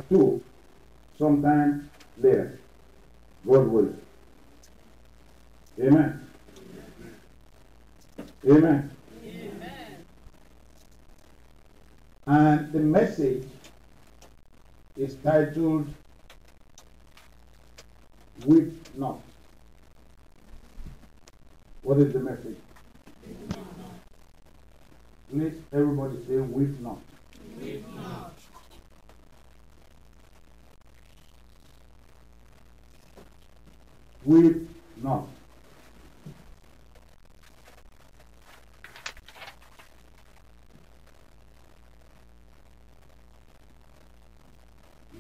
2 sometime later. God willing. Amen. Amen. Amen. And the message is titled Weep Not. What is the message? Please, everybody say, weep not. Weep not. Weep not.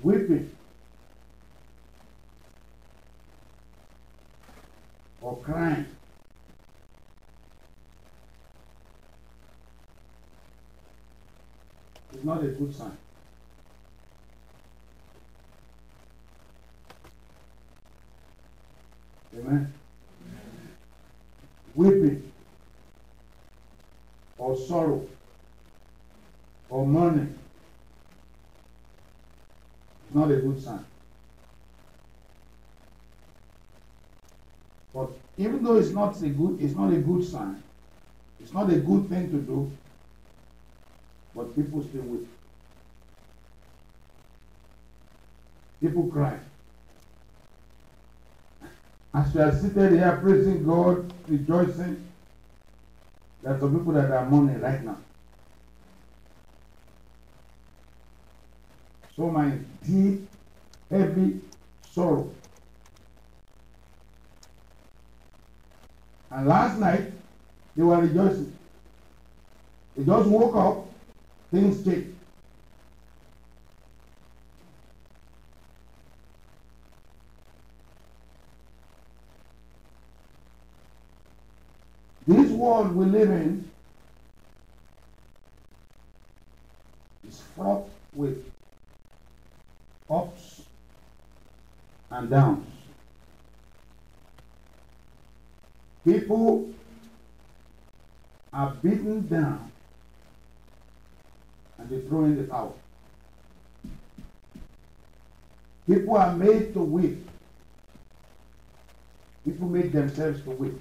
Weeping or crying is not a good sign. Amen. Weeping or sorrow or mourning is not a good sign. But even though it's not a good sign, it's not a good thing to do, but people still weep. People cry. As we are seated here praising God, rejoicing, there are some people that are mourning right now. So my deep, heavy sorrow. And last night, they were rejoicing. They just woke up, things changed. This world we live in is fraught with ups and downs. People are beaten down and they throw in the towel. People are made to weep. People make themselves to weep.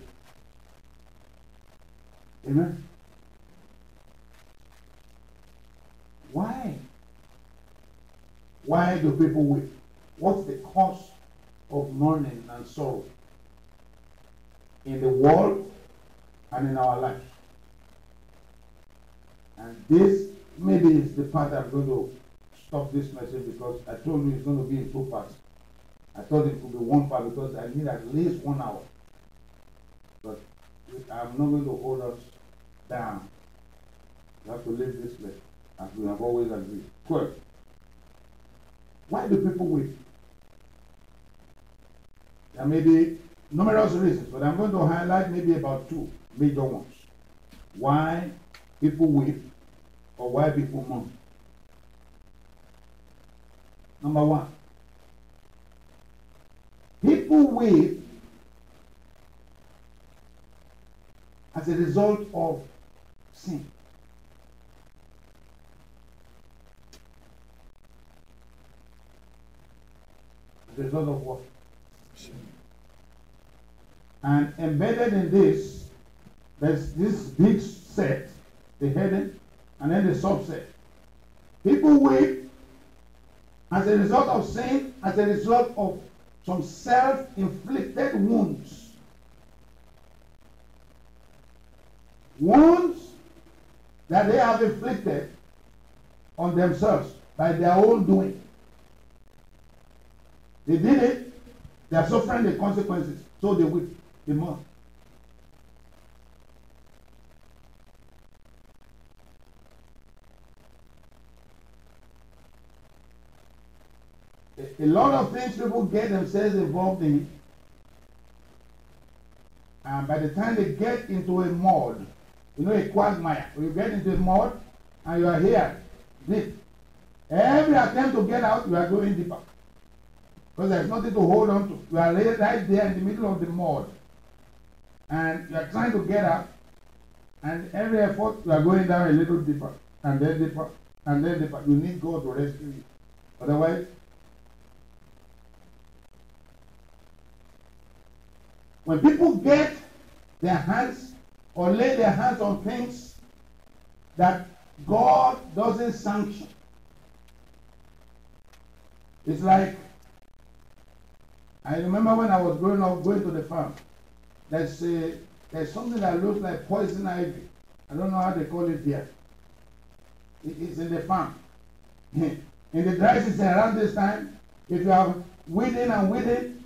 Amen. Why? Why do people weep? What's the cause of mourning and sorrow in the world and in our lives? And this maybe is the part I'm going to stop this message, because I told you it's going to be in 2 parts. I thought it would be 1 part because I need at least 1 hour. But I'm not going to hold us down. We have to leave this place, as we have always agreed. 12. Why do people weep? There may be numerous reasons, but I'm going to highlight maybe about 2 major ones. Why people weep or why people mourn. Number 1. People weep as a result of sin. As a result of what? Sin. And embedded in this, there's this big set, the heading, and then the subset. People weep as a result of sin, as a result of some self-inflicted wounds. Wounds that they have inflicted on themselves by their own doing. They did it, they are suffering the consequences, so they weep, they mourn. A lot of things people get themselves involved in, and by the time they get into a mud, you know, a quagmire, when you get into a mud and you are here, deep. Every attempt to get out, you are going deeper. Because there's nothing to hold on to. You are right there in the middle of the mud. And you are trying to get out. And every effort, you are going down a little deeper. And then deeper. And then deeper. You need God to rescue you. Otherwise, when people get their hands or lay their hands on things that God doesn't sanction, it's like, I remember when I was growing up, going to the farm, there's something that looks like poison ivy. I don't know how they call it here. It's in the farm. In the dry season around this time, if you are weeding and weeding,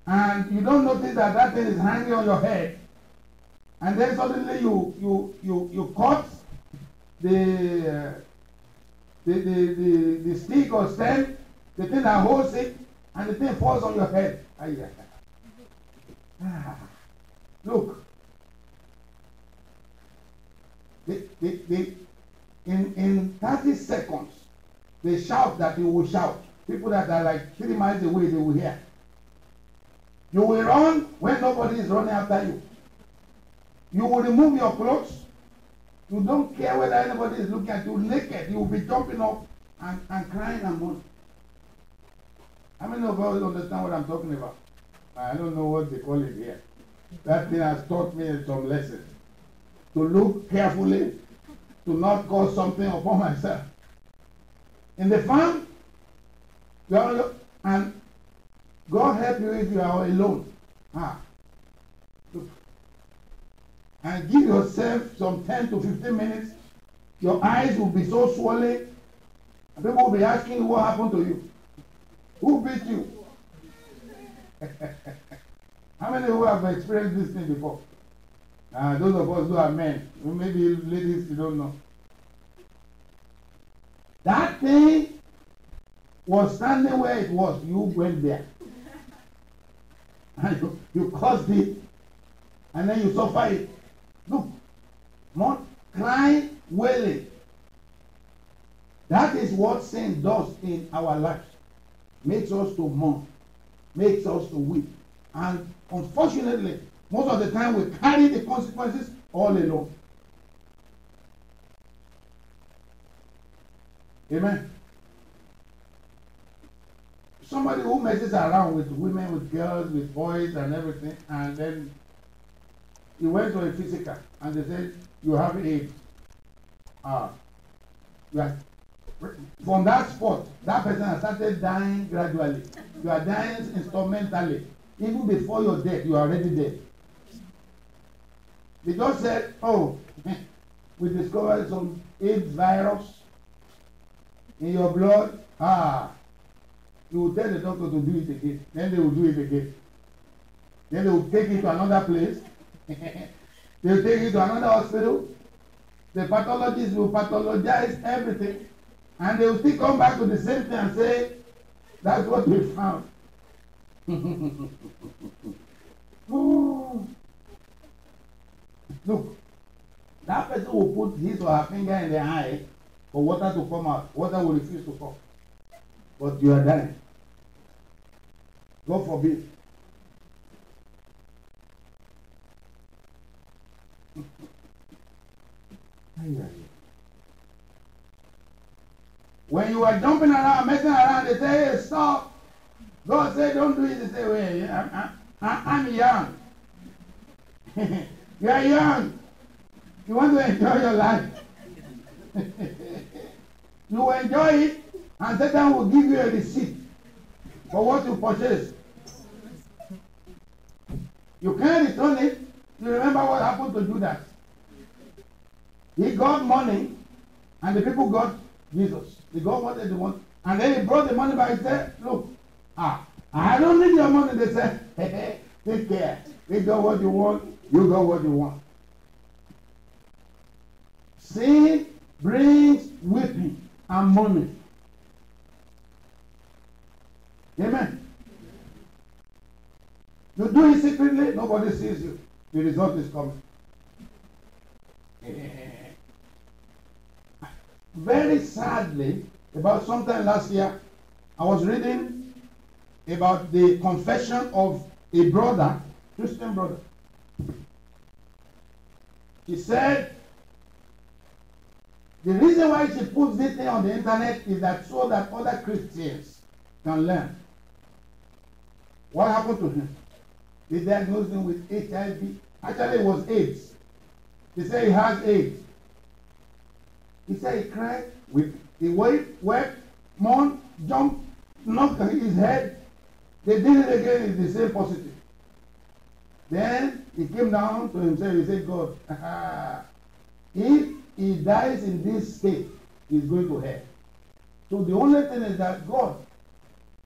and you don't notice that that thing is hanging on your head, and then suddenly you cut the stick or stem, the thing that holds it, and the thing falls on your head. Look, in 30 seconds, they shout that you will shout. People that are like 3 miles away, they will hear. You will run when nobody is running after you. You will remove your clothes. You don't care whether anybody is looking at you naked. You will be jumping up and crying and moaning. How many of us understand what I'm talking about? I don't know what they call it here. That thing has taught me some lessons. To look carefully, to not cause something upon myself. In the farm, and God help you if you are alone. Look. And give yourself some 10 to 15 minutes. Your eyes will be so swollen. And people will be asking you what happened to you. Who beat you? How many who have experienced this thing before? Those of us who are men, maybe ladies, you don't know. That thing was standing where it was. You went there. And you caused it. And then you suffer it. Look, more crying, wailing. That is what sin does in our lives. Makes us to mourn. Makes us to weep. And unfortunately, most of the time we carry the consequences all alone. Amen. Somebody who messes around with women, with girls, with boys and everything, and then he went to a physical and they said, you have AIDS. From that spot, that person has started dying gradually. You are dying instrumentally. Even before your death, you are already dead. They just said, oh, we discovered some AIDS virus in your blood. You will tell the doctor to do it again. Then they will do it again. Then they will take it to another place. They will take it to another hospital. The pathologist will pathologize everything. And they will still come back to the same thing and say, that's what we found. Look, that person will put his or her finger in the eye for water to come out. Water will refuse to come. But you are dying. God forbid. When you are jumping around, messing around, they say, hey, stop. God said, don't do it. They say, wait, I'm young. You are young. You want to enjoy your life. You will enjoy it, and Satan will give you a receipt for what you purchased. You can't return it. You remember what happened to Judas? He got money, and the people got Jesus. They got what they want. And then he brought the money back and said, look, I don't need your money. They said, hey, take care. They got what you want. You got what you want. Sin brings weeping and mourning. Amen. You do it secretly, nobody sees you. The result is coming. Very sadly, about sometime last year, I was reading about the confession of a brother, Christian brother. He said The reason why she puts this thing on the internet is that so that other Christians can learn. What happened to him? They diagnosed him with HIV. Actually, it was AIDS. They said he has AIDS. He said he cried, he wept, mourned, jumped, knocked his head. They did it again, it's the same positive. Then he came down to himself, he said, God, if he dies in this state, he's going to hell. So the only thing is that God,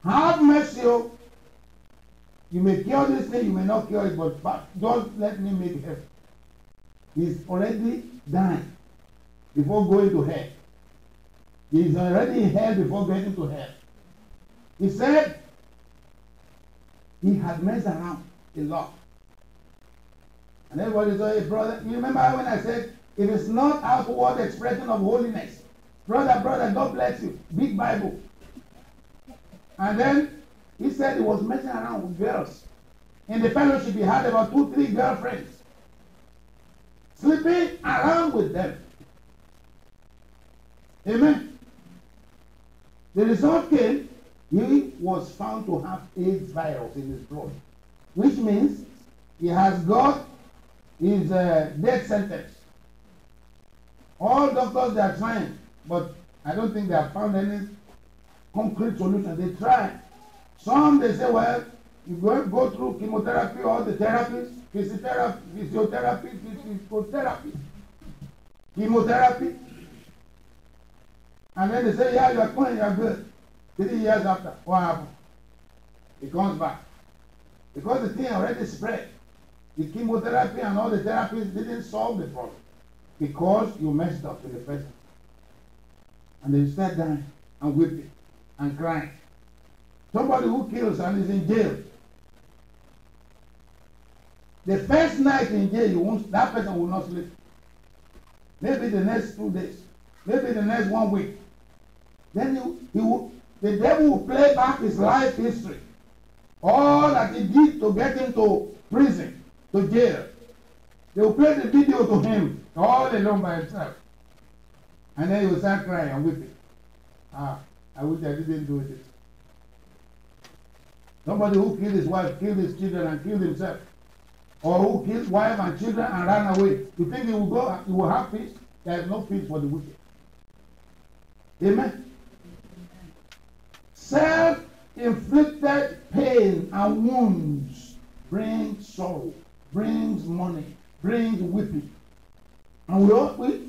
have mercy. You may cure this thing, you may not cure it, but don't let me make heaven. He's already dying before going to hell. He's already in hell before getting to hell. He said he had messed around a lot. And everybody said, hey, brother, you remember when I said, it is not outward expression of holiness. Brother, God bless you. Big Bible. And then he said he was messing around with girls. In the fellowship, he had about 2-3 girlfriends. Sleeping around with them. Amen. The result came, he was found to have AIDS virus in his blood. Which means he has got his death sentence. All doctors, they are trying, but I don't think they have found any concrete solution. They try. Some, they say, well, you go through chemotherapy, all the therapies, physiotherapy, chemotherapy. And then they say, yeah, you are clean, you are good. 3 years after, what happened? It comes back. Because the thing already spread. The chemotherapy and all the therapies didn't solve the problem. Because you messed up in the first time. And then you start dying and weeping and crying. Somebody who kills and is in jail. The first night in jail, that person will not sleep. Maybe the next 2 days. Maybe the next 1 week. Then the devil will play back his life history. All that he did to get him to prison, to jail. They will play the video to him all alone by himself. And then he will start crying and weeping. I wish I didn't do it. Somebody who killed his wife, killed his children, and killed himself. Or who killed wife and children and ran away. You think he will have peace? There is no peace for the wicked. Amen. Self-inflicted pain and wounds brings sorrow, brings money, brings weeping. And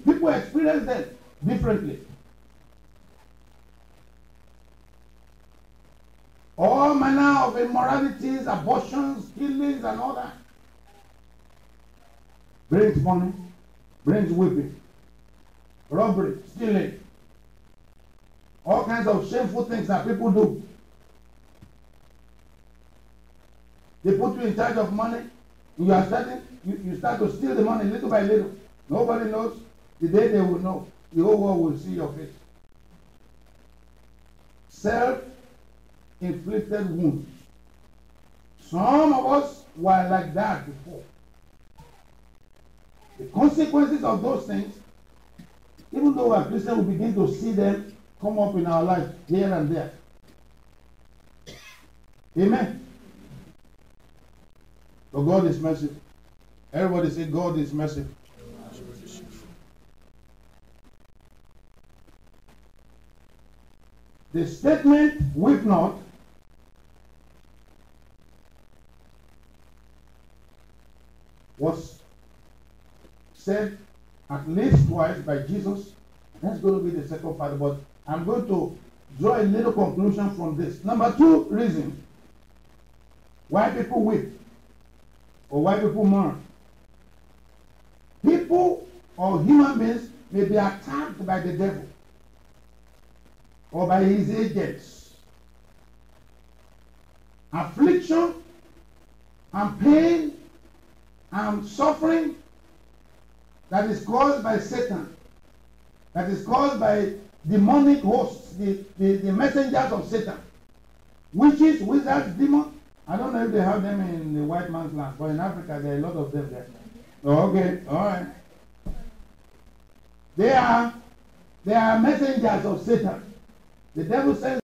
people experience that differently. All manner of immoralities, abortions, killings, and all that brings money, brings weeping, robbery, stealing, all kinds of shameful things that people do. They put you in charge of money. You are starting, you start to steal the money little by little. Nobody knows. The day they will know, the whole world will see your face. Self-inflicted wounds. Some of us were like that before. The consequences of those things, even though we are Christians, we begin to see them come up in our life here and there. Amen. So God is merciful. Everybody say God is merciful. The statement, weep not, was said at least twice by Jesus. That's going to be the second part, but I'm going to draw a little conclusion from this. Number 2 reason why people weep or why people mourn. People or human beings may be attacked by the devil or by his agents. Affliction and pain and suffering that is caused by Satan, that is caused by demonic hosts, the messengers of Satan, witches, wizards, demons. I don't know if they have them in the white man's land, but in Africa there are a lot of them there. Okay, all right. They are They are messengers of Satan. The devil sends